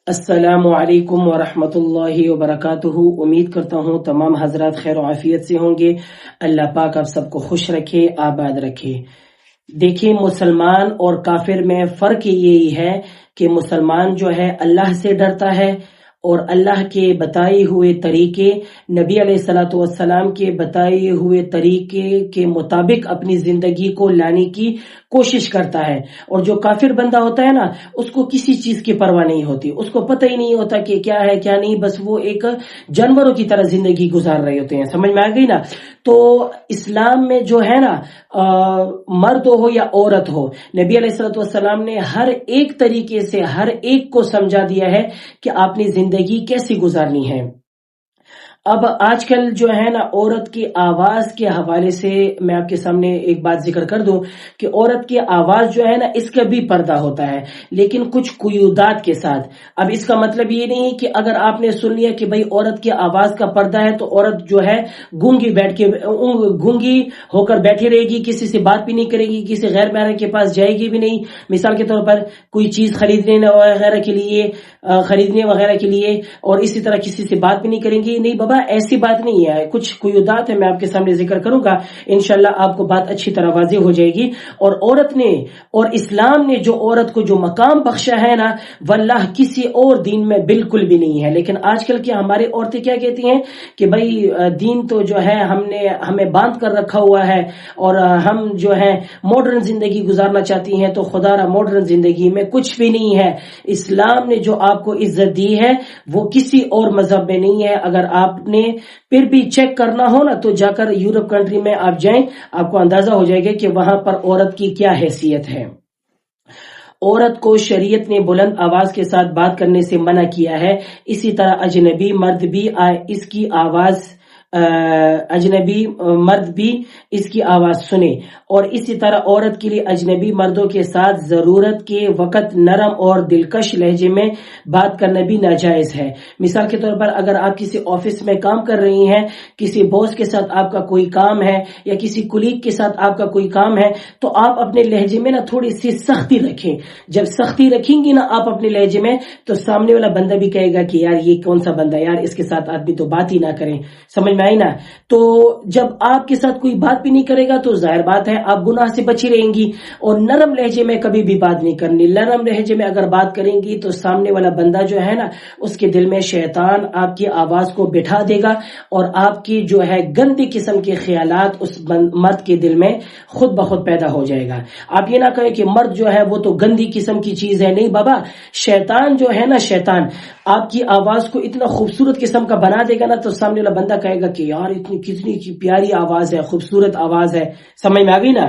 السلام علیکم ورحمۃ اللہ وبرکاتہ۔ امید کرتا ہوں تمام حضرات خیر و عافیت سے ہوں گے۔ اللہ پاک آپ سب کو خوش رکھے، آباد رکھے۔ دیکھیں، مسلمان اور کافر میں فرق یہی ہے کہ مسلمان جو ہے اللہ سے ڈرتا ہے اور اللہ کے بتائے ہوئے طریقے، نبی علیہ الصلوۃ والسلام کے بتائے ہوئے طریقے کے مطابق اپنی زندگی کو لانے کی کوشش کرتا ہے۔ اور جو کافر بندہ ہوتا ہے نا، اس کو کسی چیز کی پرواہ نہیں ہوتی، اس کو پتہ ہی نہیں ہوتا کہ کیا ہے کیا نہیں، بس وہ ایک جانوروں کی طرح زندگی گزار رہے ہوتے ہیں۔ سمجھ میں آ گئی نا؟ تو اسلام میں جو ہے نا، مرد ہو یا عورت ہو، نبی علیہ الصلوۃ والسلام نے ہر ایک طریقے سے ہر ایک کو سمجھا دیا ہے کہ آپ نے زندگی کیسی گزارنی ہے۔ اب آج کل جو ہے نا، عورت کی آواز کے حوالے سے میں آپ کے سامنے ایک بات ذکر کر دوں کہ عورت کی آواز جو ہے نا، اس کا بھی پردہ ہوتا ہے، لیکن کچھ قیودات کے ساتھ۔ اب اس کا مطلب یہ نہیں کہ اگر آپ نے سن لیا کہ بھئی عورت کی آواز کا پردہ ہے تو عورت جو ہے گونگی ہو کر بیٹھی رہے گی، کسی سے بات بھی نہیں کرے گی، کسی غیر محرم کے پاس جائے گی بھی نہیں۔ مثال کے طور پر کوئی چیز خریدنے وغیرہ کے لیے اور اسی طرح کسی سے بات بھی نہیں کریں گی۔ نہیں بابا، ایسی بات نہیں ہے، کچھ قیودات ہے، میں آپ کے سامنے ذکر کروں گا، انشاءاللہ آپ کو بات اچھی طرح واضح ہو جائے گی۔ اور عورت نے اور اسلام نے جو عورت کو جو مقام بخشا ہے نا، واللہ کسی اور دین میں بالکل بھی نہیں ہے۔ لیکن آج کل کی ہماری عورتیں کیا کہتی ہیں کہ بھئی دین تو جو ہے ہمیں باندھ کر رکھا ہوا ہے اور ہم جو ہے ماڈرن زندگی گزارنا چاہتی ہیں، تو خدا را ماڈرن زندگی میں کچھ بھی نہیں ہے۔ اسلام نے جو آپ کو عزت دی ہے وہ کسی اور مذہب میں نہیں ہے۔ اگر آپ نے پھر بھی چیک کرنا ہو نا، تو جا کر یورپ کنٹری میں آپ جائیں، آپ کو اندازہ ہو جائے گا کہ وہاں پر عورت کی کیا حیثیت ہے۔ عورت کو شریعت نے بلند آواز کے ساتھ بات کرنے سے منع کیا ہے، اسی طرح اجنبی مرد بھی اس کی آواز سنے، اور اسی طرح عورت کے لیے اجنبی مردوں کے ساتھ ضرورت کے وقت نرم اور دلکش لہجے میں بات کرنا بھی ناجائز ہے۔ مثال کے طور پر اگر آپ کسی آفس میں کام کر رہی ہیں، کسی باس کے ساتھ آپ کا کوئی کام ہے یا کسی کولیگ کے ساتھ آپ کا کوئی کام ہے، تو آپ اپنے لہجے میں نا تھوڑی سی سختی رکھیں۔ جب سختی رکھیں گی نا آپ اپنے لہجے میں، تو سامنے والا بندہ بھی کہے گا کہ یار یہ کون سا بندہ، یار اس کے ساتھ آدمی تو بات ہی نہ کریں۔ سمجھ میں آئی نا؟ تو جب آپ کے ساتھ کوئی بات بھی نہیں کرے گا تو ظاہر بات ہے آپ گناہ سے بچی رہیں گی۔ اور نرم لہجے میں کبھی بھی بات نہیں کرنی۔ نرم لہجے میں اگر بات کریں گی تو سامنے والا بندہ جو ہے نا، اس کے دل میں شیطان آپ کی آواز کو بٹھا دے گا اور آپ کی جو ہے گندی قسم کے خیالات اس مرد کے دل میں خود بخود پیدا ہو جائے گا۔ آپ یہ نہ کہیں کہ مرد جو ہے وہ تو گندی قسم کی چیز ہے، نہیں بابا، شیطان جو ہے نا، شیطان آپ کی آواز کو اتنا خوبصورت قسم کا بنا دے گا نا، تو سامنے والا بندہ کہے گا کہ یار کتنی پیاری آواز ہے، خوبصورت آواز ہے۔ سمجھ میں آ گئی نا؟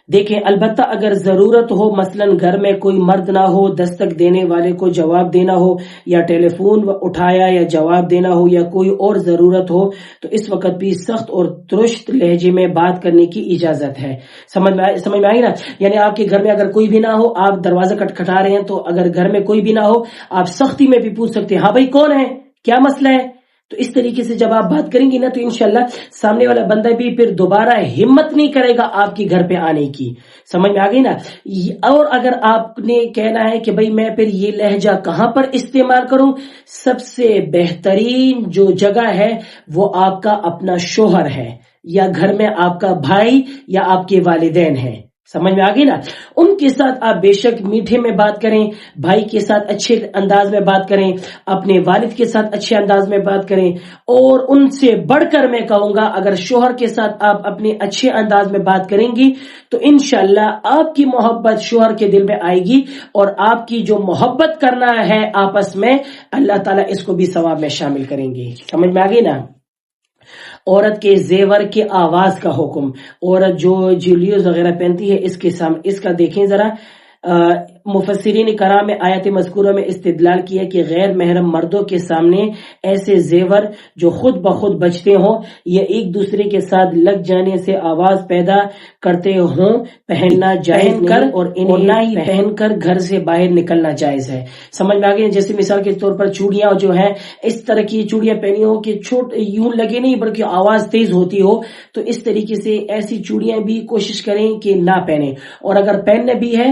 دیکھیں، البتہ اگر ضرورت ہو، مثلا گھر میں کوئی مرد نہ ہو، دستک دینے والے کو جواب دینا ہو یا ٹیلی فون اٹھایا یا جواب دینا ہو یا کوئی اور ضرورت ہو، تو اس وقت بھی سخت اور ترشت لہجے میں بات کرنے کی اجازت ہے۔ سمجھ میں آئی نا؟ یعنی آپ کے گھر میں اگر کوئی بھی نہ ہو، آپ دروازہ کھٹکھٹا رہے ہیں، تو اگر گھر میں کوئی بھی نہ ہو، آپ سختی میں بھی پوچھ سکتے ہیں، ہاں بھائی کون ہے، کیا مسئلہ ہے؟ تو اس طریقے سے جب آپ بات کریں گی نا، تو انشاءاللہ سامنے والا بندہ بھی پھر دوبارہ ہمت نہیں کرے گا آپ کے گھر پہ آنے کی۔ سمجھ میں آ گئی نا؟ اور اگر آپ نے کہنا ہے کہ بھئی میں پھر یہ لہجہ کہاں پر استعمال کروں، سب سے بہترین جو جگہ ہے وہ آپ کا اپنا شوہر ہے، یا گھر میں آپ کا بھائی یا آپ کے والدین ہیں۔ سمجھ میں آگئی نا؟ ان کے ساتھ آپ بے شک میٹھے میں بات کریں، بھائی کے ساتھ اچھے انداز میں بات کریں، اپنے والد کے ساتھ اچھے انداز میں بات کریں، اور ان سے بڑھ کر میں کہوں گا اگر شوہر کے ساتھ آپ اپنے اچھے انداز میں بات کریں گی تو انشاءاللہ آپ کی محبت شوہر کے دل میں آئے گی، اور آپ کی جو محبت کرنا ہے آپس میں، اللہ تعالیٰ اس کو بھی ثواب میں شامل کریں گے۔ سمجھ میں آگئی نا؟ عورت کے زیور کے آواز کا حکم۔ عورت جو جولیوز وغیرہ پہنتی ہے، اس کا دیکھیں ذرا۔ مفسرین کرام میں آیت مذکورہ میں استدلال کیا کہ غیر محرم مردوں کے سامنے ایسے زیور جو خود بخود بجتے ہوں یا ایک دوسرے کے ساتھ لگ جانے سے آواز پیدا کرتے ہوں پہننا جائز نہیں، اور نہ ہی پہن کر گھر سے باہر نکلنا جائز ہے۔ سمجھ میں آگئے؟ جیسے مثال کے طور پر چوڑیاں جو ہیں، اس طرح کی چوڑیاں پہنی ہو کہ یوں لگے نہیں بلکہ آواز تیز ہوتی ہو، تو اس طریقے سے ایسی چوڑیاں بھی کوشش کریں کہ نہ پہنیں، اور اگر پہننا بھی ہے